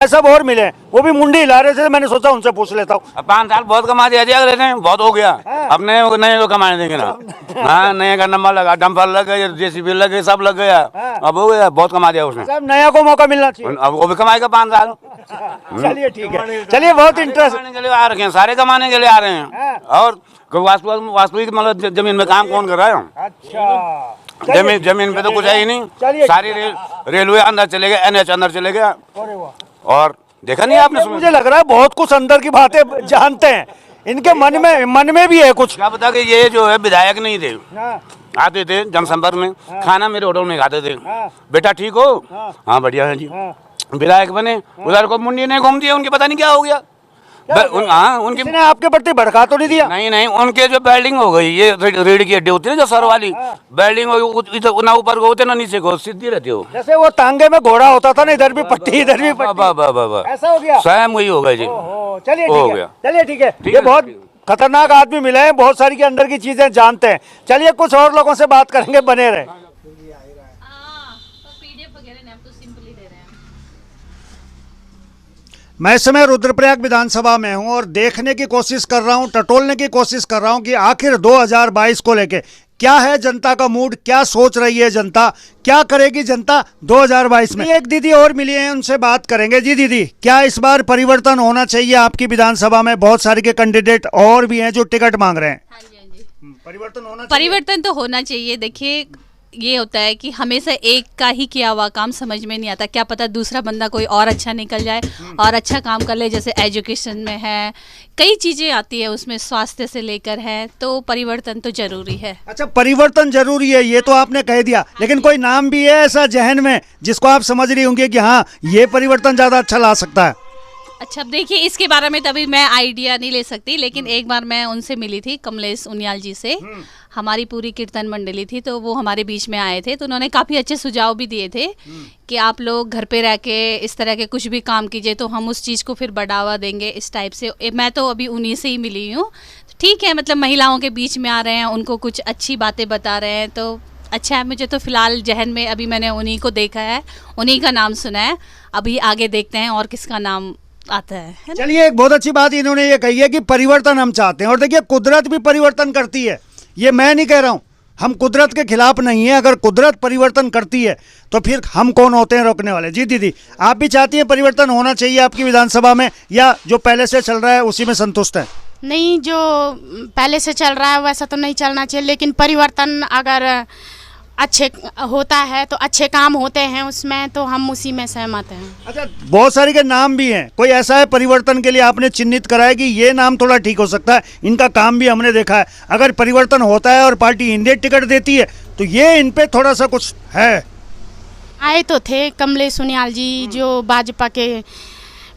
सब और मिले, वो भी मुंडी हिला रहे थे, मैंने सोचा उनसे पूछ लेता हूँ। 5 साल बहुत कमा दिया जी, अगले ने बहुत हो गया। अब नए को कमाने देंगे ना। हाँ, नए का नंबर लगा, डंपर लग गए, जेसीबी लग गए, सब लग गया। अब हो गया, बहुत कमा दिया उसने। सब नया को मौका मिलना चाहिए। अब वो भी कमाएगा 5 साल। चलिए ठीक है, चलिए बहुत इंटरेस्ट। कमाने के लिए आ रखे हैं, सारे कमाने के लिए आ रहे हैं। और वास्तविक मतलब जमीन में काम कौन कर रहा है? अच्छा, जमीन पे तो कुछ है ही नहीं। सारी रेलवे अंदर चले गए, NH अंदर चले गया। और देखा नहीं आपने? मुझे लग रहा है बहुत कुछ अंदर की बातें जानते हैं, इनके मन में भी है कुछ। क्या पता कि ये जो है विधायक नहीं थे, आते थे जनसंपर्क में, खाना मेरे होटल में खाते थे। बेटा ठीक हो? हाँ बढ़िया है जी। विधायक बने, उधर को मुंडी ने घूम दिया, उनके पता नहीं क्या हो गया। उनकी किसी ने आपके प्रति भड़का तो नहीं दिया? नहीं, उनके जो बिल्डिंग हो गई, ये रीढ़ की हड्डी होती है जो सर वाली बिल्डिंग हो गई, ना ऊपर को होते ना नीचे को, सीधी रहती हो। जैसे वो तांगे में घोड़ा होता था ना, इधर भी पट्टी इधर भी पट्टी, ऐसा हो गया। स्वयं वही हो गया जी। चलिए हो ठीक है, गया। चलिए ठीक है। ये बहुत खतरनाक आदमी मिले हैं, बहुत सारी के अंदर की चीजें जानते हैं। चलिए कुछ और लोगों से बात करेंगे, बने रहे। मैं इस समय रुद्रप्रयाग विधानसभा में हूं और देखने की कोशिश कर रहा हूं, टटोलने की कोशिश कर रहा हूं कि आखिर 2022 को लेके क्या है जनता का मूड, क्या सोच रही है जनता, क्या करेगी जनता 2022 में। एक दीदी और मिली हैं, उनसे बात करेंगे। जी दीदी, क्या इस बार परिवर्तन होना चाहिए आपकी विधानसभा में? बहुत सारे के कैंडिडेट और भी हैं जो टिकट मांग रहे हैं। हाँ जी। परिवर्तन होना चाहिए? परिवर्तन तो होना चाहिए। देखिए, ये होता है कि हमेशा एक का ही किया हुआ काम समझ में नहीं आता, क्या पता दूसरा बंदा कोई और अच्छा निकल जाए और अच्छा काम कर ले। जैसे एजुकेशन में है, कई चीज़ें आती है उसमें, स्वास्थ्य से लेकर है, तो परिवर्तन तो जरूरी है। अच्छा, परिवर्तन जरूरी है, ये तो आपने कह दिया, लेकिन कोई नाम भी है ऐसा जहन में जिसको आप समझ रही होंगे कि हाँ ये परिवर्तन ज़्यादा अच्छा ला सकता है? अच्छा, अब देखिए, इसके बारे में तभी मैं आइडिया नहीं ले सकती, लेकिन एक बार मैं उनसे मिली थी, कमलेश उनियाल जी से। हमारी पूरी कीर्तन मंडली थी, तो वो हमारे बीच में आए थे, तो उन्होंने काफ़ी अच्छे सुझाव भी दिए थे कि आप लोग घर पे रह के इस तरह के कुछ भी काम कीजिए तो हम उस चीज़ को फिर बढ़ावा देंगे, इस टाइप से। मैं तो अभी उन्हीं से ही मिली हूँ। ठीक है, मतलब महिलाओं के बीच में आ रहे हैं, उनको कुछ अच्छी बातें बता रहे हैं, तो अच्छा है। मुझे तो फिलहाल जहन में अभी मैंने उन्हीं को देखा है, उन्हीं का नाम सुना है। अभी आगे देखते हैं और किसका नाम आता है। चलिए, एक बहुत अच्छी बात इन्होंने ये कही है कि परिवर्तन हम चाहते हैं, और देखिए कुदरत भी परिवर्तन करती है, ये मैं नहीं कह रहा हूँ, हम कुदरत के खिलाफ नहीं है। अगर कुदरत परिवर्तन करती है तो फिर हम कौन होते हैं रोकने वाले? जी दीदी, आप भी चाहती हैं परिवर्तन होना चाहिए आपकी विधानसभा में, या जो पहले से चल रहा है उसी में संतुष्ट है? नहीं, जो पहले से चल रहा है वैसा तो नहीं चलना चाहिए, लेकिन परिवर्तन अगर अच्छे होता है तो अच्छे काम होते हैं उसमें, तो हम उसी में सहमत हैं। अच्छा, बहुत सारे के नाम भी हैं, कोई ऐसा है परिवर्तन के लिए आपने चिन्हित करा है कि ये नाम थोड़ा ठीक हो सकता है, इनका काम भी हमने देखा है, अगर परिवर्तन होता है और पार्टी इंडिया टिकट देती है तो ये इन पे थोड़ा सा कुछ है? आए तो थे कमलेश उनियाल जी, जो भाजपा के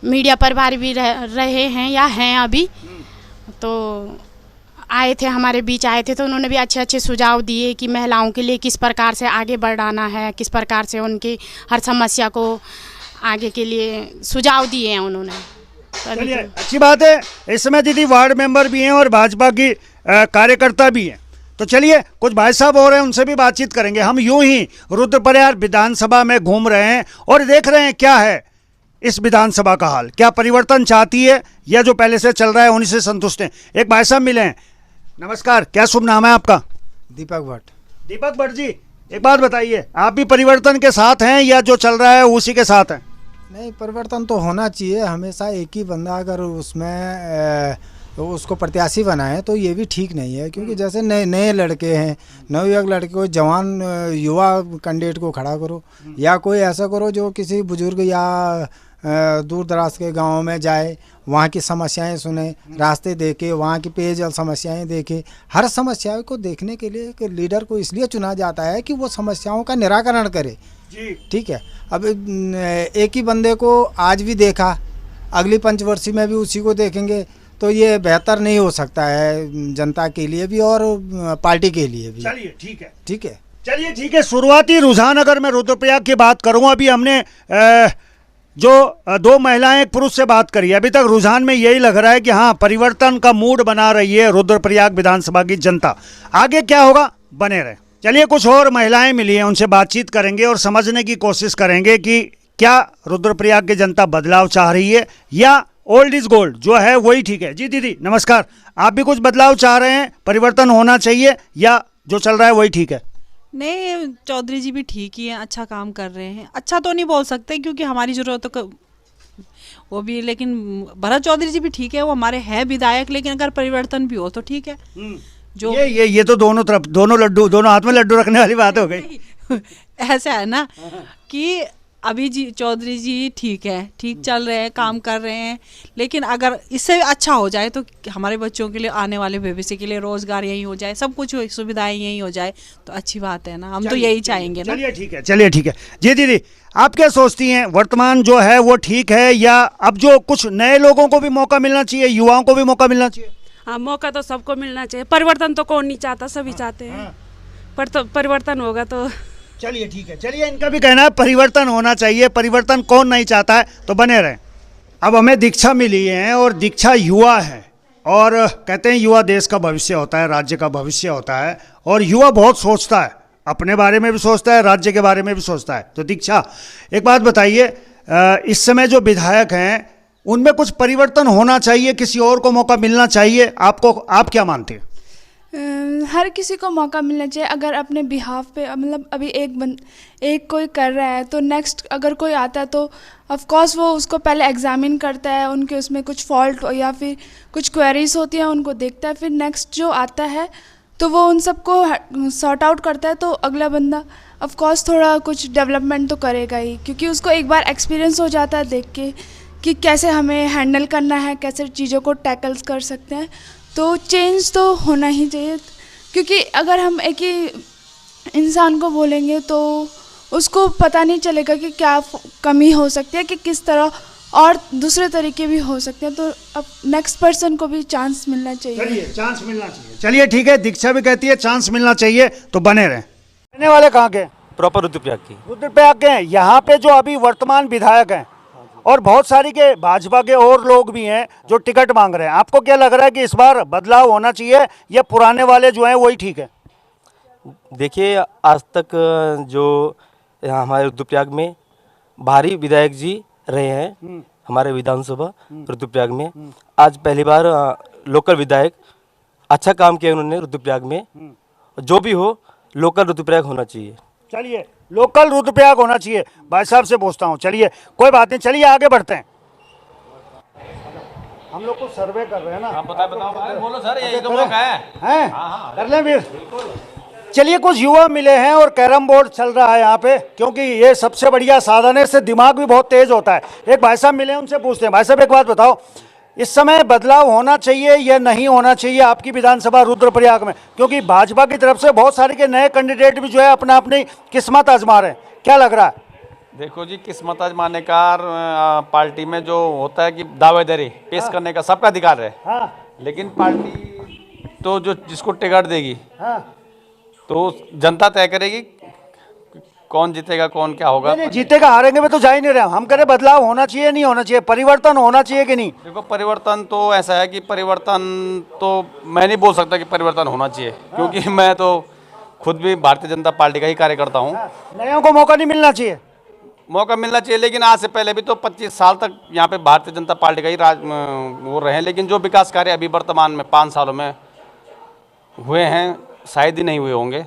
मीडिया प्रभारी भी रहे हैं या हैं अभी, तो आए थे, हमारे बीच आए थे, तो उन्होंने भी अच्छे अच्छे सुझाव दिए कि महिलाओं के लिए किस प्रकार से आगे बढ़ाना है, किस प्रकार से उनकी हर समस्या को आगे के लिए सुझाव दिए हैं उन्होंने। चलिए, अच्छी बात है। इस समय दीदी वार्ड मेंबर भी हैं और भाजपा की कार्यकर्ता भी हैं, तो चलिए कुछ भाई साहब और हैं, उनसे भी बातचीत करेंगे। हम यूं ही रुद्रप्रयाग विधानसभा में घूम रहे हैं और देख रहे हैं क्या है इस विधानसभा का हाल, क्या परिवर्तन चाहती है या जो पहले से चल रहा है उन्हीं से संतुष्ट हैं। एक भाई साहब मिले हैं। नमस्कार, क्या शुभ नाम है आपका? दीपक भट्ट। दीपक भट्ट जी, एक बात बताइए, आप भी परिवर्तन के साथ हैं या जो चल रहा है उसी के साथ हैं? नहीं, परिवर्तन तो होना चाहिए। हमेशा एक ही बंदा अगर उसमें तो उसको प्रत्याशी बनाए तो ये भी ठीक नहीं है, क्योंकि जैसे नए लड़के हैं, नवयुवक लड़के को, जवान युवा कैंडिडेट को खड़ा करो, या कोई ऐसा करो जो किसी बुजुर्ग या दूर दराज के गाँव में जाए, वहाँ की समस्याएं सुने, रास्ते देखे, वहाँ की पेयजल समस्याएं देखे। हर समस्याओं को देखने के लिए एक लीडर को इसलिए चुना जाता है कि वो समस्याओं का निराकरण करे जी। ठीक है, अब एक ही बंदे को आज भी देखा, अगली पंचवर्षीय में भी उसी को देखेंगे, तो ये बेहतर नहीं हो सकता है जनता के लिए भी और पार्टी के लिए भी। चलिए ठीक है, ठीक है, चलिए ठीक है। शुरुआती रुझान अगर मैं रुद्रप्रयाग की बात करूं, अभी हमने जो 2 महिलाएं एक पुरुष से बात करी, अभी तक रुझान में यही लग रहा है कि हाँ परिवर्तन का मूड बना रही है रुद्रप्रयाग विधानसभा की जनता। आगे क्या होगा, बने रहे। चलिए कुछ और महिलाएं मिली हैं, उनसे बातचीत करेंगे और समझने की कोशिश करेंगे कि क्या रुद्रप्रयाग की जनता बदलाव चाह रही है या ओल्ड इज गोल्ड जो है वही ठीक है? जी दीदी नमस्कार, आप भी कुछ बदलाव चाह रहे हैं, परिवर्तन होना चाहिए या जो चल रहा है वही ठीक है? नहीं, चौधरी जी भी ठीक ही हैं, अच्छा काम कर रहे हैं। अच्छा तो नहीं बोल सकते क्योंकि हमारी ज़रूरत तो वो भी, लेकिन भरत चौधरी जी भी ठीक है, वो हमारे हैं विधायक, लेकिन अगर परिवर्तन भी हो तो ठीक है। जो ये तो दोनों तरफ दोनों हाथ में लड्डू रखने वाली बात हो गई। ऐसा है ना कि अभी जी चौधरी जी ठीक है, ठीक चल रहे हैं, काम कर रहे हैं, लेकिन अगर इससे अच्छा हो जाए तो हमारे बच्चों के लिए, आने वाले भविष्य के लिए रोजगार यही हो जाए, सब कुछ सुविधाएं यही हो जाए तो अच्छी बात है ना, हम तो यही चाहेंगे ना। चलिए ठीक है, चलिए ठीक है। जी दीदी आप क्या सोचती हैं, वर्तमान जो है वो ठीक है या अब जो कुछ नए लोगों को भी मौका मिलना चाहिए, युवाओं को भी मौका मिलना चाहिए? हाँ, मौका तो सबको मिलना चाहिए। परिवर्तन तो कौन नहीं चाहता, सभी चाहते हैं। पर तो परिवर्तन होगा तो चलिए ठीक है, चलिए इनका भी कहना है परिवर्तन होना चाहिए, परिवर्तन कौन नहीं चाहता है, तो बने रहें। अब हमें दीक्षा मिली है और दीक्षा युवा है और कहते हैं युवा देश का भविष्य होता है, राज्य का भविष्य होता है और युवा बहुत सोचता है, अपने बारे में भी सोचता है, राज्य के बारे में भी सोचता है। तो दीक्षा एक बात बताइए, इस समय जो विधायक हैं उनमें कुछ परिवर्तन होना चाहिए, किसी और को मौका मिलना चाहिए, आपको आप क्या मानते हैं? हर किसी को मौका मिलना चाहिए। अगर अपने बिहाफ पे मतलब अभी एक कोई कर रहा है तो नेक्स्ट अगर कोई आता है तो ऑफ कोर्स वो उसको पहले एग्जामिन करता है, उनके उसमें कुछ फॉल्ट या फिर कुछ क्वेरीज होती हैं उनको देखता है, फिर नेक्स्ट जो आता है तो वो उन सबको सॉर्ट आउट करता है, तो अगला बंदा ऑफ कोर्स थोड़ा कुछ डेवलपमेंट तो करेगा ही, क्योंकि उसको एक बार एक्सपीरियंस हो जाता है देख के कि कैसे हमें हैंडल करना है, कैसे चीज़ों को टैकल्स कर सकते हैं। तो चेंज तो होना ही चाहिए, क्योंकि अगर हम एक ही इंसान को बोलेंगे तो उसको पता नहीं चलेगा कि क्या कमी हो सकती है, कि किस तरह और दूसरे तरीके भी हो सकते हैं। तो अब नेक्स्ट पर्सन को भी चांस मिलना चाहिए। चलिए चांस मिलना चाहिए, चलिए ठीक है। दीक्षा भी कहती है चांस मिलना चाहिए, तो बने रहें। रहने वाले कहाँ के? प्रॉपर रुद्रप्रयाग की। रुद्रप्रयाग के हैं। यहाँ पे जो अभी वर्तमान विधायक हैं और बहुत सारी के भाजपा के और लोग भी हैं जो टिकट मांग रहे हैं, आपको क्या लग रहा है कि इस बार बदलाव होना चाहिए या पुराने वाले जो हैं वही ठीक है? देखिए, आज तक जो यहाँ हमारे रुद्रप्रयाग में भारी विधायक जी रहे हैं, हमारे विधानसभा रुद्रप्रयाग में, आज पहली बार लोकल विधायक अच्छा काम किया उन्होंने रुद्रप्रयाग में। जो भी हो, लोकल रुद्रप्रयाग होना चाहिए। चलिए लोकल रुद्रप्रयाग होना चाहिए। भाई साहब से पूछता हूँ, चलिए कोई बात नहीं, चलिए आगे बढ़ते हैं। हम लोग को सर्वे कर रहे हैं ना। बताओ बोलो सर, यही तो मौका है। कर लें फिर। चलिए कुछ युवा मिले हैं और कैरम बोर्ड चल रहा है यहाँ पे, क्योंकि ये सबसे बढ़िया साधन है, इससे दिमाग भी बहुत तेज होता है। एक भाई साहब मिले हैं, उनसे पूछते हैं। भाई साहब एक बात बताओ, इस समय बदलाव होना चाहिए या नहीं होना चाहिए आपकी विधानसभा रुद्रप्रयाग में? क्योंकि भाजपा की तरफ से बहुत सारे के नए कैंडिडेट भी जो है अपना अपनी किस्मत आजमा रहे हैं, क्या लग रहा है? देखो जी, किस्मत आजमाने का पार्टी में जो होता है कि दावेदारी पेश करने का सबका अधिकार है। लेकिन पार्टी तो जो जिसको टिकट देगी तो जनता तय करेगी कौन जीतेगा, कौन क्या होगा। नहीं, जीतेगा हारेंगे में तो जा ही नहीं रहे हम कह रहे बदलाव होना चाहिए नहीं होना चाहिए, परिवर्तन होना चाहिए कि नहीं? देखो, परिवर्तन तो ऐसा है कि परिवर्तन तो मैं नहीं बोल सकता कि परिवर्तन होना चाहिए, क्योंकि मैं तो खुद भी भारतीय जनता पार्टी का ही कार्यकर्ता हूँ। नयों को मौका नहीं मिलना चाहिए? मौका मिलना चाहिए, लेकिन आज से पहले भी तो 25 साल तक यहाँ पे भारतीय जनता पार्टी का ही राज वो रहे, लेकिन जो विकास कार्य अभी वर्तमान में 5 सालों में हुए हैं शायद ही नहीं हुए होंगे।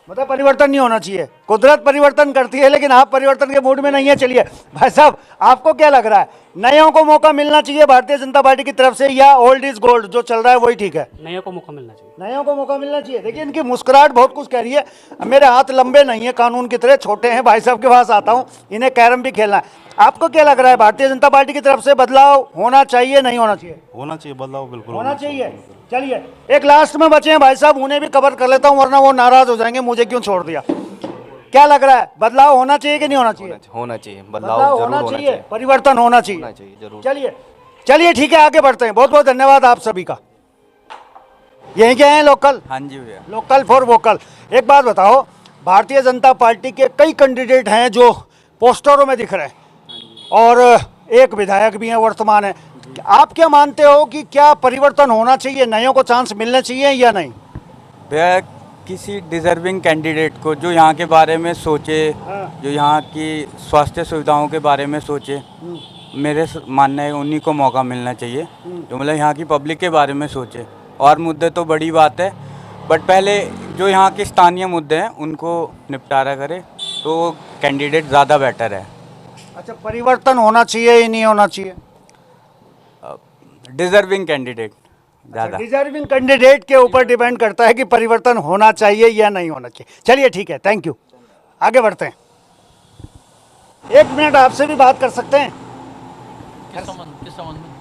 मतलब परिवर्तन नहीं होना चाहिए। कुदरत परिवर्तन करती है, लेकिन आप परिवर्तन के मूड में नहीं है। चलिए भाई साहब, आपको क्या लग रहा है, नयों को मौका मिलना चाहिए भारतीय जनता पार्टी की तरफ से या ओल्ड इज गोल्ड जो चल रहा है वही ठीक है? नए को मौका मिलना चाहिए। नयों को मौका मिलना चाहिए। देखिए इनकी मुस्कुराहट बहुत कुछ कह रही है। मेरे हाथ लंबे नहीं है, कानून की तरह छोटे हैं। भाई साहब के पास आता हूँ, इन्हें कैरम भी खेलना है। आपको क्या लग रहा है, भारतीय जनता पार्टी की तरफ से बदलाव होना चाहिए नहीं होना चाहिए? होना चाहिए, बदलाव बिल्कुल होना चाहिए। चलिए एक लास्ट में बचे हैं भाई साहब, उन्हें भी कवर कर लेता हूँ, वरना वो नाराज हो जाएंगे मुझे क्यों छोड़ दिया। क्या लग रहा है, बदलाव होना चाहिए कि नहीं होना चाहिए? होना चाहिए, बदलाव होना चाहिए, परिवर्तन होना चाहिए। जरूर। चलिए ठीक है, आगे बढ़ते हैं। बहुत बहुत धन्यवाद आप सभी का। यहीं के हैं लोकल? हाँ जी भैया, लोकल फॉर वोकल। एक बात बताओ, भारतीय जनता पार्टी के कई कैंडिडेट हैं जो पोस्टरों में दिख रहे हैं और एक विधायक भी हैं वर्तमान है। आप क्या मानते हो कि क्या परिवर्तन होना चाहिए, नयों को चांस मिलने चाहिए या नहीं? भैया किसी डिजर्विंग कैंडिडेट को जो यहाँ के बारे में सोचे, जो यहाँ की स्वास्थ्य सुविधाओं के बारे में सोचे, मेरे मानना है उन्हीं को मौका मिलना चाहिए, जो मतलब यहाँ की पब्लिक के बारे में सोचे। और मुद्दे तो बड़ी बात है, बट पहले जो यहाँ के स्थानीय मुद्दे हैं उनको निपटारा करे तो कैंडिडेट ज़्यादा बेटर है। अच्छा, परिवर्तन होना चाहिए या नहीं होना चाहिए? डिजर्विंग कैंडिडेट ज़्यादा। डिजर्विंग कैंडिडेट के ऊपर डिपेंड करता है कि परिवर्तन होना चाहिए या नहीं होना चाहिए। चलिए ठीक है, थैंक यू, आगे बढ़ते हैं। 1 मिनट आपसे भी बात कर सकते हैं? किस संबंध में?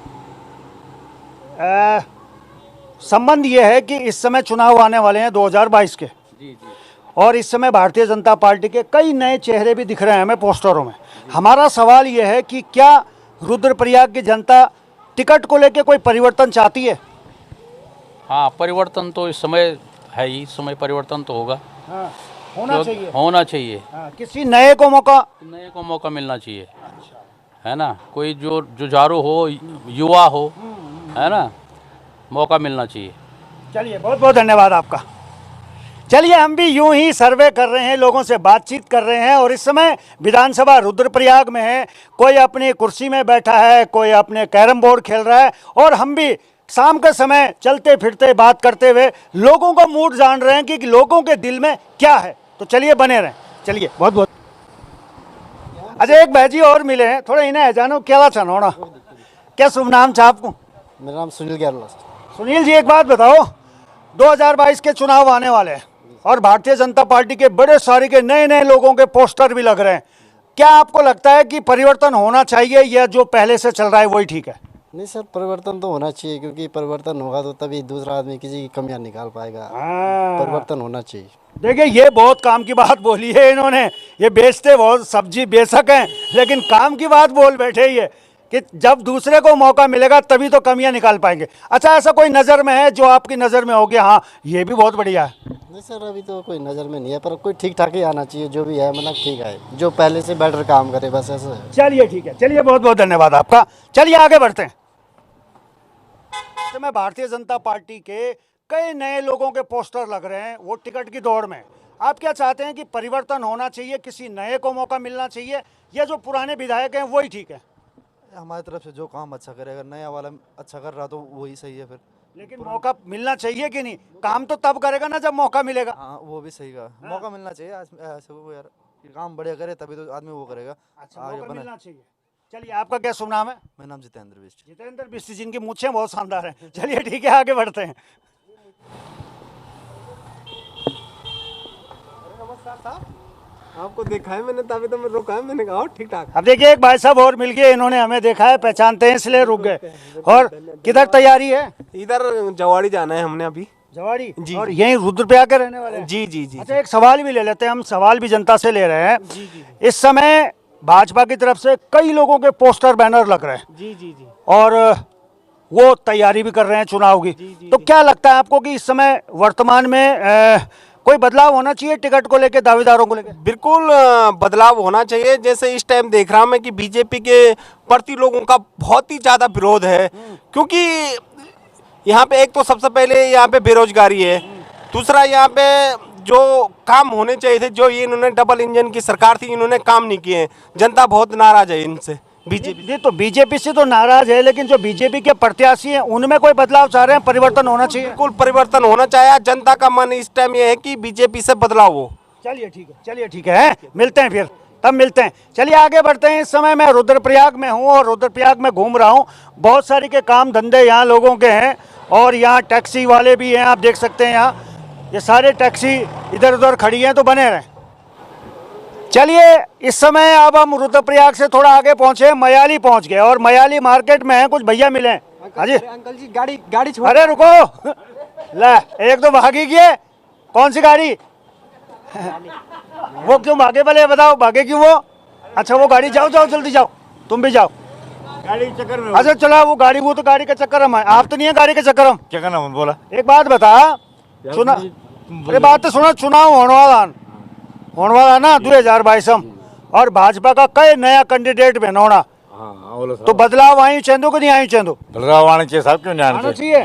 संबंध ये है कि इस समय चुनाव आने वाले हैं 2022 के, और इस समय भारतीय जनता पार्टी के कई नए चेहरे भी दिख रहे हैं हमें पोस्टरों में। हमारा सवाल ये है कि क्या रुद्रप्रयाग की जनता टिकट को लेकर कोई परिवर्तन चाहती है? हाँ, परिवर्तन तो इस समय है ही, इस समय परिवर्तन तो होगा। हाँ, होना चाहिए। होना चाहिए। हाँ, किसी नए को मौका मिलना चाहिए। है ना, कोई जो जुझारू हो, युवा हो, है ना, मौका मिलना चाहिए। चलिए, बहुत बहुत धन्यवाद आपका। चलिए, हम भी यूं ही सर्वे कर रहे हैं, लोगों से बातचीत कर रहे हैं, और इस समय विधानसभा रुद्रप्रयाग में है। कोई अपनी कुर्सी में बैठा है, कोई अपने कैरम बोर्ड खेल रहा है, और हम भी शाम के समय चलते फिरते बात करते हुए लोगों का मूड जान रहे हैं कि लोगों के दिल में क्या है। तो चलिए, बने रहें। चलिए, बहुत बहुत। अच्छा, एक भाई जी और मिले हैं, थोड़ा इन्हें जानो क्या छनोना। क्या शुभ नाम था आपको? मेरा नाम सुनील गहलोत। सुनील जी, एक बात बताओ, 2022 के चुनाव आने वाले हैं और भारतीय जनता पार्टी के बड़े सारे के नए नए लोगों के पोस्टर भी लग रहे हैं। क्या आपको लगता है कि परिवर्तन होना चाहिए या जो पहले से चल रहा है वही ठीक है? नहीं सर, परिवर्तन तो होना चाहिए, क्योंकि परिवर्तन होगा तो तभी दूसरा आदमी किसी की कमियां निकाल पाएगा। परिवर्तन होना चाहिए। देखिए, ये बहुत काम की बात बोली है इन्होंने। ये बेचते बहुत सब्जी बेशक हैं, लेकिन काम की बात बोल बैठे ये कि जब दूसरे को मौका मिलेगा तभी तो कमियां निकाल पाएंगे। अच्छा, ऐसा कोई नज़र में है जो आपकी नज़र में हो गया, हाँ ये भी बहुत बढ़िया है? नहीं सर, अभी तो कोई नज़र में नहीं है, पर कोई ठीक ठाक ही आना चाहिए। जो भी है मतलब ठीक है, जो पहले से बेटर काम करे, बस ऐसा है। चलिए ठीक है, चलिए, बहुत बहुत धन्यवाद आपका। चलिए, आगे बढ़ते हैं। मैं भारतीय जनता पार्टी के कई नए लोगों के पोस्टर लग रहे हैं, वो टिकट की दौड़ में। आप क्या चाहते हैं कि परिवर्तन होना चाहिए, किसी नए को मौका मिलना चाहिए, या जो पुराने विधायक हैं वही ठीक है? हमारी तरफ से जो काम अच्छा करे, अगर नया वाला अच्छा कर रहा तो वही सही है फिर। लेकिन मौका मिलना चाहिए कि नहीं? काम तो तब करेगा ना जब मौका मिलेगा। हाँ, वो भी सही का। मौका मिलना चाहिए ऐसे वो यार, काम बढ़िया करे तभी तो आदमी वो करेगा। अच्छा, मौका मिलना चाहिए। चलिए, आपका क्या शुभ नाम है? मेरा नाम जितेंद्र बिष्ट। जितेंद्र बिष्ट, जिनकी मूछें बहुत शानदार हैं। चलिए ठीक है, आगे बढ़ते हैं। आपको देखा है मैंने, तभी तो मैं रुका है, मैंने कहा ठीक ठाक। अब देखिए, एक भाई साहब और मिल गए, इन्होंने हमें देखा है, पहचानते हैं इसलिए रुक गए। और किधर तैयारी है? इधर जवाड़ी जाना है हमने अभी। जवाड़ी जी, और यहीं रुद्रप्रयाग के रहने वाले हैं? जी जी जी। अच्छा, एक सवाल भी ले लेते हैं हम, सवाल भी जनता से ले रहे हैं। इस समय भाजपा की तरफ से कई लोगों के पोस्टर बैनर लग रहे हैं। जी जी जी। और वो तैयारी भी कर रहे हैं चुनाव की। तो क्या लगता है आपको कि इस समय वर्तमान में कोई बदलाव होना चाहिए टिकट को लेकर, दावेदारों को लेकर? बिल्कुल बदलाव होना चाहिए। जैसे इस टाइम देख रहा मैं कि बीजेपी के प्रति लोगों का बहुत ही ज़्यादा विरोध है, क्योंकि यहाँ पे एक तो सबसे पहले यहाँ पे बेरोजगारी है, दूसरा यहाँ पे जो काम होने चाहिए थे, जो ये इन्होंने डबल इंजन की सरकार थी, इन्होंने काम नहीं किए। जनता बहुत नाराज है इनसे। बीजेपी तो बीजेपी से तो नाराज है, लेकिन जो बीजेपी के प्रत्याशी हैं उनमें कोई बदलाव चाह रहे हैं, परिवर्तन होना चाहिए? बिल्कुल परिवर्तन होना चाहिए। जनता का मन इस टाइम ये है कि बीजेपी से बदलाव हो। चलिए ठीक है, चलिए ठीक है, मिलते हैं फिर, तब मिलते हैं। चलिए आगे बढ़ते हैं। इस समय मैं रुद्रप्रयाग में हूँ और रुद्रप्रयाग में घूम रहा हूँ। बहुत सारे के काम धंधे यहाँ लोगों के हैं, और यहाँ टैक्सी वाले भी हैं, आप देख सकते हैं। यहाँ ये सारे टैक्सी इधर उधर खड़ी हैं, तो बने रहें। चलिए, इस समय अब हम रुद्रप्रयाग से थोड़ा आगे पहुंचे, मयाली पहुंच गए, और मयाली मार्केट में हैं कुछ भैया मिले। हाँ जी अंकल जी, गाड़ी छोड़। अरे रुको, ले एक तो भागी की है। कौन सी गाड़ी? वो क्यों भागे, भले बताओ भागे क्यों वो? अच्छा, वो गाड़ी, जाओ जाओ जल्दी जाओ, तुम भी जाओ। गाड़ी के चक्कर में? अच्छा चला, वो गाड़ी, वो तो गाड़ी के चक्कर में। आप तो नहीं है गाड़ी के चक्कर में? क्या करना बोला? एक बात बता, सुना, अरे बात तो सुना, चुनाव होने वाला ना 2022 में, और भाजपा का कई नया कैंडिडेट बनोना। तो बदलाव आई चेंदो कि नहीं आई चेंदो? बदलाव आना चाहिए साहब, क्यों नहीं आना चाहिए?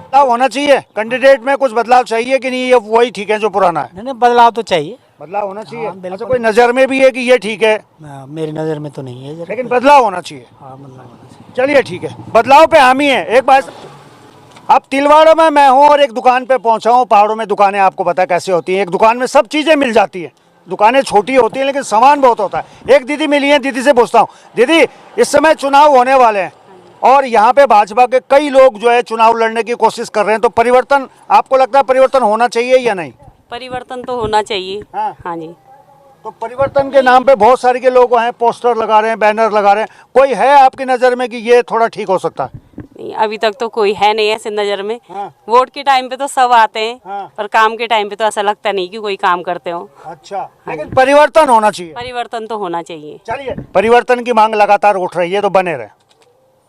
बदलाव होना चाहिए कैंडिडेट में, कुछ बदलाव चाहिए कि नहीं, ये वही ठीक है जो पुराना है? नहीं, बदलाव तो चाहिए, बदलाव होना चाहिए। अच्छा, कोई नजर में भी है कि ये ठीक है? मेरी नज़र में तो नहीं है, लेकिन बदलाव होना चाहिए। हाँ, बदलाव होना चाहिए। चलिए ठीक है, बदलाव पे हामी है। एक बात, अब तिलवाड़ा में मैं हूँ और एक दुकान पे पहुंचा हूँ। पहाड़ों में दुकानें आपको पता है कैसे होती हैं, एक दुकान में सब चीज़ें मिल जाती हैं। दुकानें छोटी होती हैं लेकिन सामान बहुत होता है। एक दीदी मिली है, दीदी से पूछता हूँ, दीदी इस समय चुनाव होने वाले हैं और यहाँ पे भाजपा के कई लोग जो है चुनाव लड़ने की कोशिश कर रहे हैं, तो परिवर्तन आपको लगता है परिवर्तन होना चाहिए या नहीं? परिवर्तन तो होना चाहिए। हाँ जी। तो परिवर्तन के नाम पे बहुत सारे के लोग हैं, पोस्टर लगा रहे हैं, बैनर लगा रहे हैं, कोई है आपकी नज़र में कि ये थोड़ा ठीक हो सकता है? नहीं, अभी तक तो कोई है नहीं ऐसे नज़र में। वोट के टाइम पे तो सब आते हैं, पर काम के टाइम पे तो ऐसा लगता नहीं कि कोई काम करते हो। अच्छा, लेकिन परिवर्तन होना चाहिए। परिवर्तन तो होना चाहिए। चलिए, परिवर्तन की मांग लगातार उठ रही है, तो बने रहे।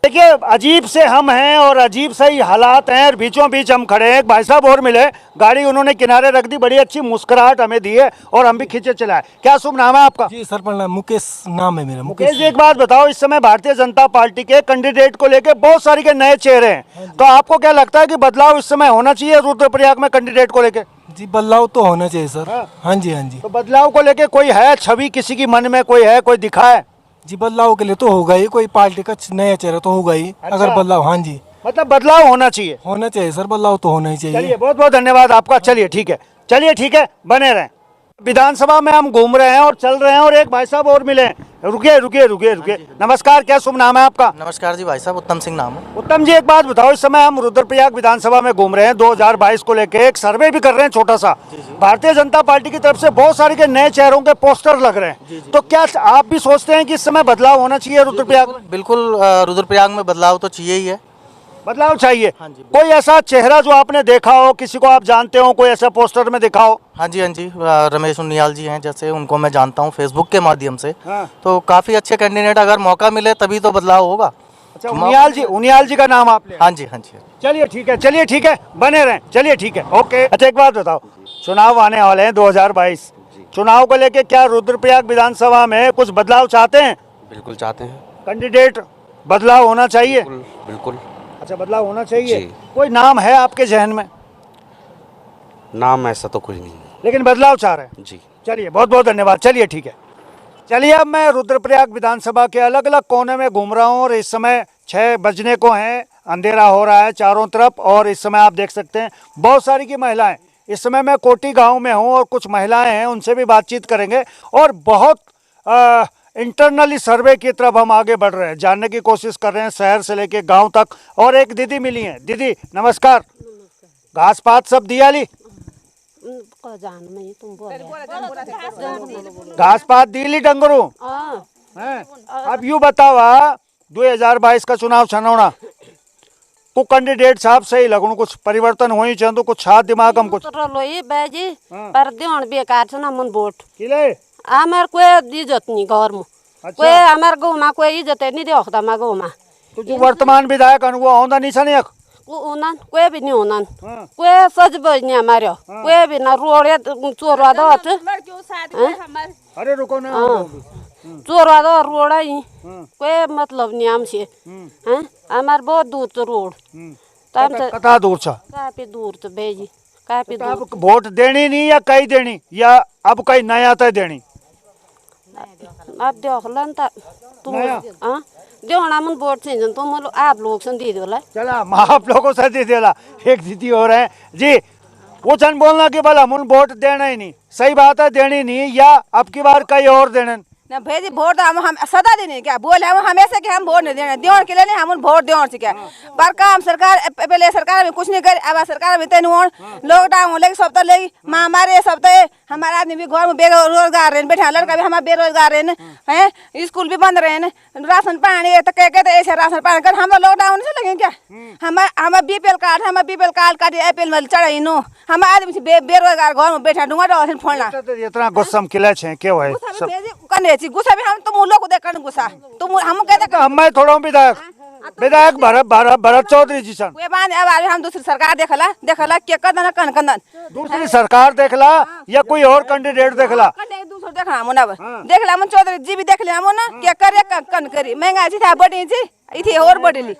देखिए, अजीब से हम हैं और अजीब से ही हालात हैं और बीचों बीच हम खड़े हैं। एक भाई साहब और मिले, गाड़ी उन्होंने किनारे रख दी, बड़ी अच्छी मुस्कुराहट हमें दी है और हम भी खींचे चलाए। क्या शुभ नाम है आपका? जी सर, प्रणाम। मुकेश नाम है मेरा। मुकेश जी, एक बात बताओ, इस समय भारतीय जनता पार्टी के कैंडिडेट को लेकर बहुत सारे के नए चेहरे हैं, तो आपको क्या लगता है कि बदलाव इस समय होना चाहिए रुद्रप्रयाग में कैंडिडेट को लेकर? जी, बदलाव तो होना चाहिए सर। हाँ जी, हाँ जी। तो बदलाव को लेकर कोई है छवि, किसी की मन में कोई है, कोई दिखा है? जी, बदलाव के लिए तो होगा ही, कोई पार्टी का नया चेहरा तो होगा ही। अच्छा। अगर बदलाव, हाँ जी, मतलब बदलाव होना चाहिए। होना चाहिए सर, बदलाव तो होना ही चाहिए। चलिए, बहुत बहुत धन्यवाद आपका। चलिए ठीक है, चलिए ठीक है, बने रहें। विधानसभा में हम घूम रहे हैं और चल रहे हैं और एक भाई साहब और मिले। रुकिए रुकिए रुकिए रुकिए, नमस्कार, क्या शुभ नाम है आपका? नमस्कार जी भाई साहब, उत्तम सिंह नाम है। उत्तम जी, एक बात बताओ, इस समय हम रुद्रप्रयाग विधानसभा में घूम रहे हैं, 2022 को लेके एक सर्वे भी कर रहे हैं छोटा सा। भारतीय जनता पार्टी की तरफ से बहुत सारे के नए चेहरों के पोस्टर लग रहे हैं, तो क्या आप भी सोचते हैं कि इस समय बदलाव होना चाहिए रुद्रप्रयाग में? बिल्कुल, रुद्रप्रयाग में बदलाव तो चाहिए ही है। बदलाव चाहिए। कोई ऐसा चेहरा जो आपने देखा हो, किसी को आप जानते हो, कोई ऐसा पोस्टर में देखा हो? हाँ जी, हाँ जी, रमेश उनियाल जी हैं जैसे, उनको मैं जानता हूँ फेसबुक के माध्यम से। हाँ। तो काफ़ी अच्छे कैंडिडेट, अगर मौका मिले तभी तो बदलाव होगा। अच्छा, उनियाल जी का नाम आपने? हाँ जी, हाँ जी। चलिए ठीक है, चलिए ठीक है, बने रहें। चलिए ठीक है, ओके। अच्छा, एक बात बताओ, चुनाव आने वाले हैं 2022, चुनाव को लेके क्या रुद्रप्रयाग विधानसभा में कुछ बदलाव चाहते हैं? बिल्कुल चाहते हैं। कैंडिडेट बदलाव होना चाहिए? बिल्कुल। अच्छा, बदलाव होना चाहिए। कोई नाम है आपके जहन में? नाम ऐसा तो कुछ नहीं, लेकिन बदलाव चाह रहे हैं। जी। चलिए, बहुत बहुत धन्यवाद। चलिए ठीक है, चलिए अब मैं रुद्रप्रयाग विधानसभा के अलग अलग कोने में घूम रहा हूँ और इस समय 6 बजने को हैं, अंधेरा हो रहा है चारों तरफ और इस समय आप देख सकते हैं बहुत सारी की महिलाएं। इस समय मैं कोटी गांव में हूँ और कुछ महिलाएं हैं, उनसे भी बातचीत करेंगे और बहुत इंटरनली सर्वे की तरफ हम आगे बढ़ रहे हैं, जानने की कोशिश कर रहे हैं शहर से लेके गांव तक। और एक दीदी मिली हैं। दीदी नमस्कार, घास पात सब दिया ली? घास पात दी ली डंगरू? अब यूँ बतावा, 2022 का चुनाव छनौना को कैंडिडेट साहब सही लगू, कुछ परिवर्तन हो ही चाहतो, कुछ छा दिमाग हम कुछ पर देण बेकार छ ना मन वोट किले आमार कोई इज्जत नहीं घर में। कोई आमार गाँव में कोई इज्जत नहीं देखता मैं गाँव में। तो जो वर्तमान विधायक अनुभव आउँदा नहीं छन एक उनन कोई भी नहीं उनन कोई सज बजने हमारे कोई भी ना रोड़े चोरवा दो। अरे रुको ना, चोरवा दो रोड ही कोई मतलब नहीं हमसे। हमार बहुत दूर तो रोड, कता दूर छ? काफी दूर तो भेजी, काफी दूर। अब वोट देनी नहीं या कई देनी या अब कई नया तय देनी? अब देख लन तुम देना मन वोट से तुम आप लोग से दे दो। चला आप लोगों से दे देला। एक दीदी हो रहे हैं जी, वो चंद बोलना कि भला मुन वोट देना ही नहीं, सही बात है, देनी नहीं या अब की बार कई और देने ना भाई जी। वोट हम सदा देने क्या बोले, हम हमेशा के हम वोट नहीं देने देवन के लिए नहीं, हम वोट देवन से क्या पर काम सरकार पहले सरकार में कुछ नहीं करे, अब सरकार में तेन लॉकडाउन लेगी सब तो लेगी महामारी सब तो हमारे आदमी भी घर में बेरोजगार रहे बैठे, लड़का भी हमारे बेरोजगार रहे हैं, स्कूल भी बंद रहे, राशन पानी तो कहते ऐसे राशन पानी कर हम लॉकडाउन से लगे क्या? हमारे बीपीएल कार्ड, हमारे बीपीएल कार्ड काटे एपीएल में चढ़ाई नो, हमारे आदमी बेरोजगार घर में बैठा डूंगा फोड़ना। इतना गुस्सा किला छे क्यों है कने गुस्सा भी हम तुम लोग को देख कर गुस्सा तुम हम कहते हम थोड़ा विधायक भरत चौधरी जी सन अब हम दूसरी सरकार देखला के कदन कन कदन दूसरी सरकार देखला या कोई और कैंडिडेट देखला? देखा मुना देख ला मन चौधरी जी भी देख लिया मुना क्या करे कन करी महंगाई थी बड़ी जी इथे और बढ़ेली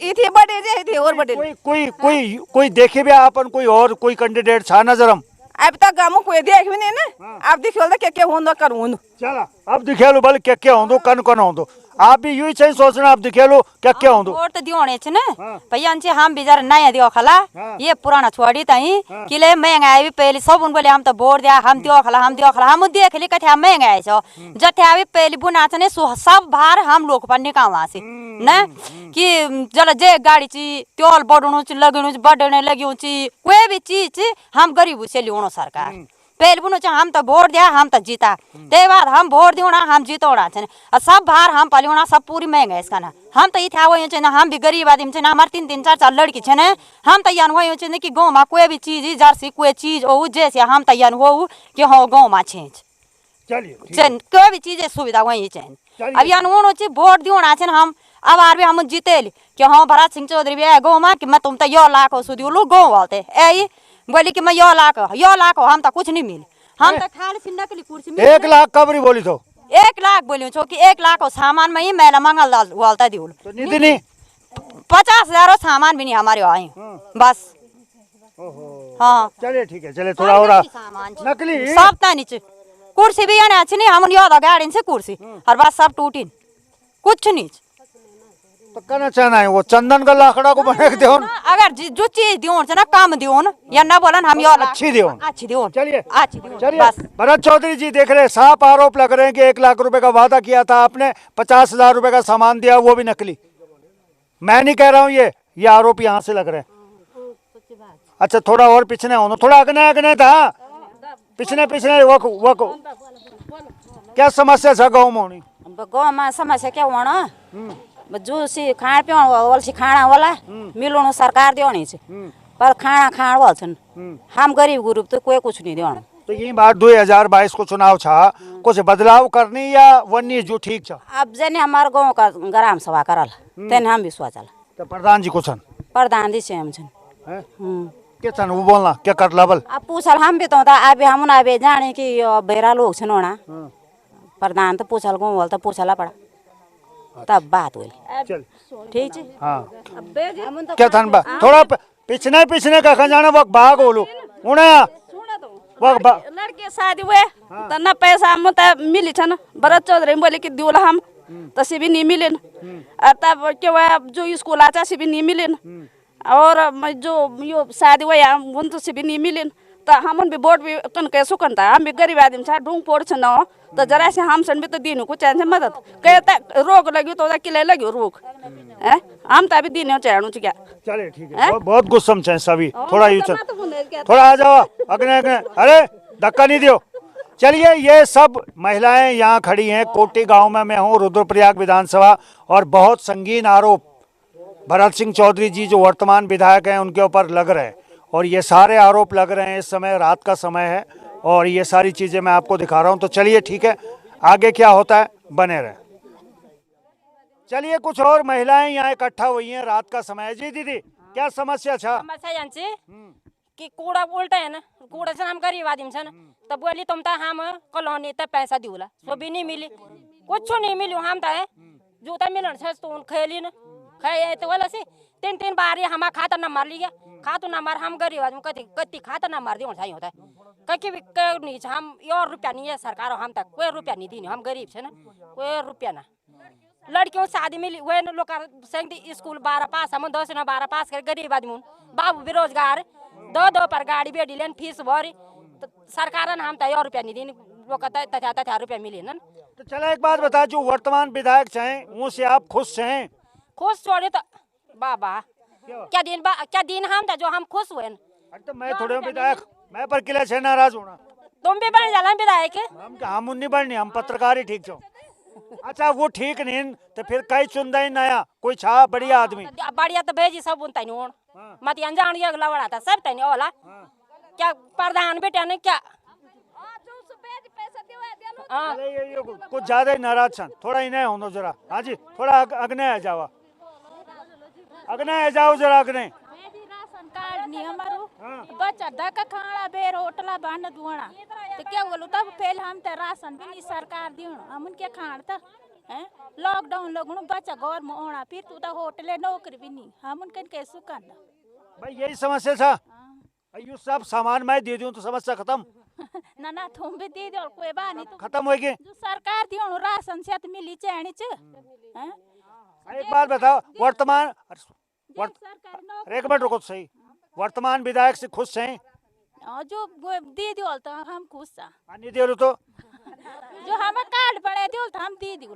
इथे बढ़े जे इथे और बढ़ेली कोई देखे भी अपन कोई कैंडिडेट छा नजर हम अब तक गामो कोई देख भी नहीं ना आप देखियो तो क्या होंदो कर होंदो चला अब दिखेलो बल क्या होंदो कन होंदो आप भी यूं ही सोचना आप दिखेलो क्या होंदो वोट तो दियोने छ न भैया हम बिचार नया दियो खला ये पुराना छोड़ी तई किले महंगाई भी पहले सब उन बोले हम तो वोट दिया हम दियो खला हम देख ली कथे महंगाई छ जथे भी पहले बुना छ ने सब भार हम लोग पर निकालना से न कि जल जे गाड़ी ची त्योल बडणु च लगणु च बडणे लग्यु ची कोई भी चीज हम गरीब से लियोनो सरकार पहले बुनो हम तो वोट दिया हम तो जीता ते बाद हम वोट दियोना हम जीतोना छन सब भार हम पलियोना सब पूरी महंगाई इसका ना हम तो इथे आवो छन हम भी गरीब आदमी छन हमार 3-3 4-4 लड़की छन हम तो यान होयो छन कि गांव में कोई भी चीज जर्सी कोई चीज ओ जैसे हम तो यान हो कि हो गांव में छे चलिए छन कोई भी चीज सुविधा वही छन अब यान होनो छ वोट दियोना छन हम अब आर भी हम जीतेली कि हां भरत सिंह चौधरी भी गांव में कि मैं तुम तो यो लाख सुदियो लो गांव वालते ए बोली कि मैं यो लाख हम तो कुछ नहीं मिले हम तो खाली सी नकली कुर्सी 1 लाख कबरी बोली तो 1 लाख बोलियो छो कि 1 लाख सामान में ही मेला मंगल वालता दिउल तो निधि नहीं 50,000 सामान भी नहीं हमारे आई बस हाँ चलिए ठीक है चलिए थोड़ा और नकली सब ता नीचे कुर्सी भी आने अच्छी नहीं हम यो गाड़ी से कुर्सी और बस सब टूटी कुछ नहीं तो कहना चाहना है वो चंदन का लाखड़ा को बना के दियो अगर जो चीज दियो ना काम दियो ना या ना बोलन हम यो अच्छी दियो चलिए बस भरत चौधरी जी देख रहे साफ आरोप लग रहे हैं कि 1 लाख रुपए का वादा किया था आपने 50,000 रुपए का सामान दिया वो भी नकली मैं नहीं कह रहा हूँ ये आरोप यहाँ से लग रहे हैं अच्छा थोड़ा और पिछने हो थोड़ा अगने था पिछने वो क्या समस्या था गाँव में समस्या क्या होना जो सी खाण पिउण वाला सी खाना वाला मिलणु सरकार देनी छे पर खाना खाण वाल छन हम गरीब ग्रुप तो कोई कुछ नहीं देना तो यही बात 2022 को चुनाव छा कुछ बदलाव करनी या वन्नी जो ठीक छा अब जने हमार गांव का ग्राम सभा करल तेने हम भी सोचल तो प्रधान जी को छन प्रधान जी से हम छन के छन वो बोलना क्या कर लेवल अब पूछल हम भी तो आबे हम ना आबे जाने कि बेरा लोग छन होना प्रधान तो पूछल गांव वाला तो पूछला पड़ा तब बात हुई चल ठीक है हां क्या थन बा थोड़ा पिछने का खजाना वक्त भाग बोलो उणे वक्त लड़के शादी हुए तो ना पैसा हम तो मिली छन भरत चौधरी बोले कि दिउला हम तसे भी नहीं मिले तब के जो स्कूल आचा से भी नहीं मिले और जो यो शादी हुए उन तो से भी नहीं मिले तो हम भी वोट भी कन कैसो कन था हम भी गरीब आदमी छा ढूंढ पोड़ छन तो जरा से हम सन भी तो दीनु को चाहे मदद कहता रोग लगी तो किले लगी रोग है हम तो अभी दीने चाहणु छ क्या चले ठीक है बहुत गुस्सा में सभी थोड़ा यू चल थोड़ा आ जाओ अगने अरे धक्का नहीं दियो चलिए ये सब महिलाएं यहाँ खड़ी हैं कोटी गांव में मैं हूँ रुद्रप्रयाग विधानसभा और बहुत संगीन आरोप भरत सिंह चौधरी जी जो वर्तमान विधायक हैं उनके ऊपर लग रहे हैं और ये सारे आरोप लग रहे हैं इस समय रात का समय है और ये सारी चीज़ें मैं आपको दिखा रहा हूँ तो चलिए ठीक है आगे क्या होता है बने रहे चलिए कुछ और महिलाएं यहाँ इकट्ठा हुई हैं रात का समय है जी दीदी क्या समस्या छा समस्या यांची कि कूड़ा उल्टा है ना कूड़ा से हम गरीब आदमी छन तब बोली तुम तो हम कॉलोनी तक पैसा दिउला वो भी नहीं मिली कुछ नहीं मिली हम तो जूता मिलन छ तो खेली ना खाए तो वाला से 3 बार हम खाता न मार लिया खातो न मार हम गरीब आदमी कति खाता न मार दियो चाहिए होता है कहीं भी नहीं हम और रुपया नहीं है सरकार हम तक कोई रुपया नहीं दी हम गरीब छे ना कोई रुपया ना लड़कियों शादी मिली वह लोग स्कूल 12 पास हम 10 न 12 पास कर गरीब आदमी बाबू बेरोजगार दो पर गाड़ी बेटी लेन फीस भरी तो सरकार हम तो और रुपया नहीं दी लोग तथा रुपया मिली ना तो चला एक बात बता जो वर्तमान विधायक चाहे उनसे आप खुश हैं खुश छोड़े तो बाबा क्या दिन हम था जो हम खुश हुए तो मैं थोड़े विधायक मैं पर किला से नाराज होना तुम भी बन जाला विधायक हम नहीं बननी हम पत्रकार ही ठीक छो अच्छा वो ठीक नहीं तो फिर कई चुनदा ही नया कोई छा बढ़िया आदमी बढ़िया तो भेजी सब उनता नहीं मत अनजान ये अगला बड़ा था सब तनी ओला क्या प्रधान बेटा ने क्या कुछ ज्यादा ही नाराज छन थोड़ा ही नहीं होनो जरा हाँ जी थोड़ा अगने आ जाओ जरा अगने राशन कार्ड नहीं हमारो बच्चा धक्का खाना बेर होटला बंद दुआना तो क्या बोलूं तब पहले हम ते राशन भी नहीं सरकार दी हम उनके खान था हैं लॉकडाउन लगणु बच्चा घर में होना फिर तू तो होटले नौकरी भी नहीं हम उनके कैसे करना भाई यही समस्या था। अयो सब सामान मैं दे दूं तो समस्या खत्म ना ना तुम भी दे दो कोई बात नहीं तो खत्म होगी। जो सरकार दी राशन से तो मिली चाहनी च हैं एक बात बताओ वर्तमान एक मिनट रुको सही वर्तमान विधायक से खुश हैं? जो दे दियो तो हम खुश सा नहीं दे रहे तो जो हमें कार्ड बने दियो तो हम दे दियो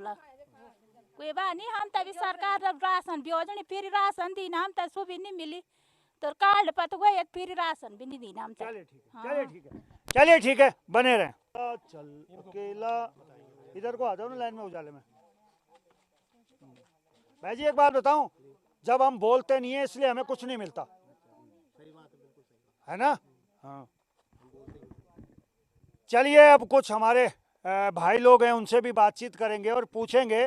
कोई बात नहीं हम तभी सरकार राशन भी हो जाने फिर राशन दी ना हम तब सुबह नहीं मिली तो कार्ड पर तो वही फिर राशन भी नहीं दी ना हम चलिए ठीक है बने रहे। चल अकेला इधर को आ जाओ ना लाइन में उजाले में। भाई जी एक बात बताऊं जब हम बोलते नहीं है इसलिए हमें कुछ नहीं मिलता है ना। हाँ चलिए अब कुछ हमारे भाई लोग हैं उनसे भी बातचीत करेंगे और पूछेंगे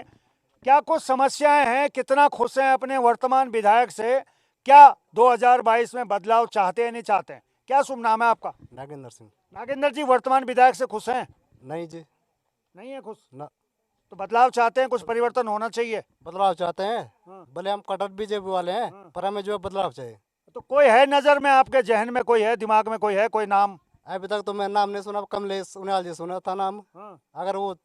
क्या कुछ समस्याएं हैं, कितना खुश हैं अपने वर्तमान विधायक से, क्या 2022 में बदलाव चाहते हैं नहीं चाहते हैं। क्या शुभ नाम है आपका? नागेंद्र सिंह। नागेंद्र जी वर्तमान विधायक से खुश हैं? नहीं जी नहीं है खुश ना। तो बदलाव चाहते हैं, कुछ परिवर्तन होना चाहिए। बदलाव चाहते हैं भले हम कट्टर बीजेपी वाले हैं पर हमें जो है बदलाव चाहिए। तो कोई है नजर में आपके जहन में, कोई है दिमाग में, कोई है कोई नाम? अभी तक तो मैं नाम नहीं सुना, कमलेश उनियाल जी सुना था नाम। अगर वो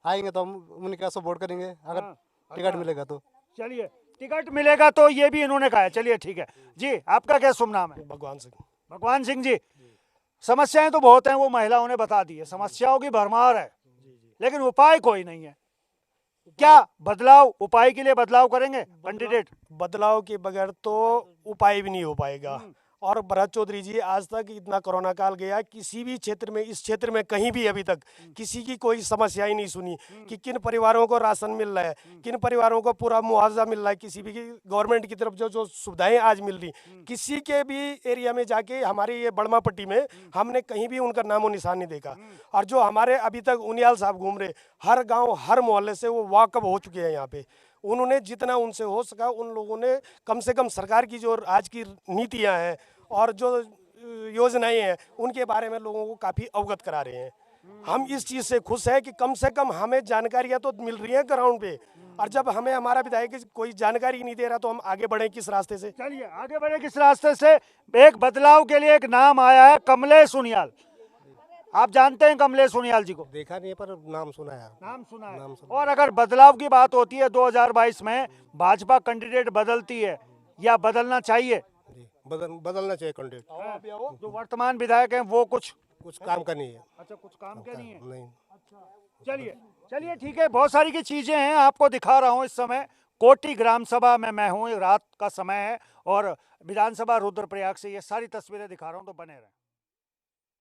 आएंगे तो हम उनके सपोर्ट करेंगे अगर टिकट मिलेगा तो। चलिए टिकट मिलेगा तो ये भी इन्होंने कहा है। चलिए ठीक है जी। आपका क्या शुभ नाम है? भगवान सिंह। भगवान सिंह जी समस्याएं तो बहुत हैं, वो महिलाओं ने बता दी है, समस्याओं की भरमार है लेकिन उपाय कोई नहीं है। क्या बदलाव, उपाय के लिए बदलाव करेंगे कैंडिडेट? बदलाव के बगैर तो उपाय भी नहीं हो पाएगा। और भरत चौधरी जी आज तक इतना कोरोना काल गया किसी भी क्षेत्र में, इस क्षेत्र में कहीं भी अभी तक किसी की कोई समस्या ही नहीं सुनी कि किन परिवारों को राशन मिल रहा है, किन परिवारों को पूरा मुआवजा मिल रहा है, किसी भी गवर्नमेंट की तरफ जो जो सुविधाएं आज मिल रही, किसी के भी एरिया में जाके हमारे ये बड़मा पट्टी में हमने कहीं भी उनका नामो निशान नहीं देखा। और जो हमारे अभी तक उनियाल साहब घूम रहे हर गाँव हर मोहल्ले से वो वाकफ हो चुके हैं यहाँ पे। उन्होंने जितना उनसे हो सका उन लोगों ने कम से कम सरकार की जो आज की नीतियां हैं और जो योजनाएं हैं उनके बारे में लोगों को काफ़ी अवगत करा रहे हैं। हम इस चीज़ से खुश हैं कि कम से कम हमें जानकारियां तो मिल रही हैं ग्राउंड पे। और जब हमें हमारा विधायक कोई जानकारी नहीं दे रहा तो हम आगे बढ़े किस रास्ते से? चलिए आगे बढ़े किस रास्ते से। एक बदलाव के लिए एक नाम आया है, कमलेश उनियाल। आप जानते हैं कमलेश उनियाल जी को? देखा नहीं पर नाम सुना है। नाम सुना है। और अगर बदलाव की बात होती है 2022 में भाजपा कैंडिडेट बदलती है या बदलना चाहिए? बदलना चाहिए कैंडिडेट। जो वर्तमान विधायक हैं वो कुछ काम का नहीं है। अच्छा कुछ काम के नहीं है। नहीं। चलिए ठीक है। बहुत सारी की चीजें हैं, आपको दिखा रहा हूँ। इस समय कोटी ग्राम सभा में मैं हूँ, रात का समय है और विधानसभा रुद्रप्रयाग से ये सारी तस्वीरें दिखा रहा हूँ, तो बने रहें।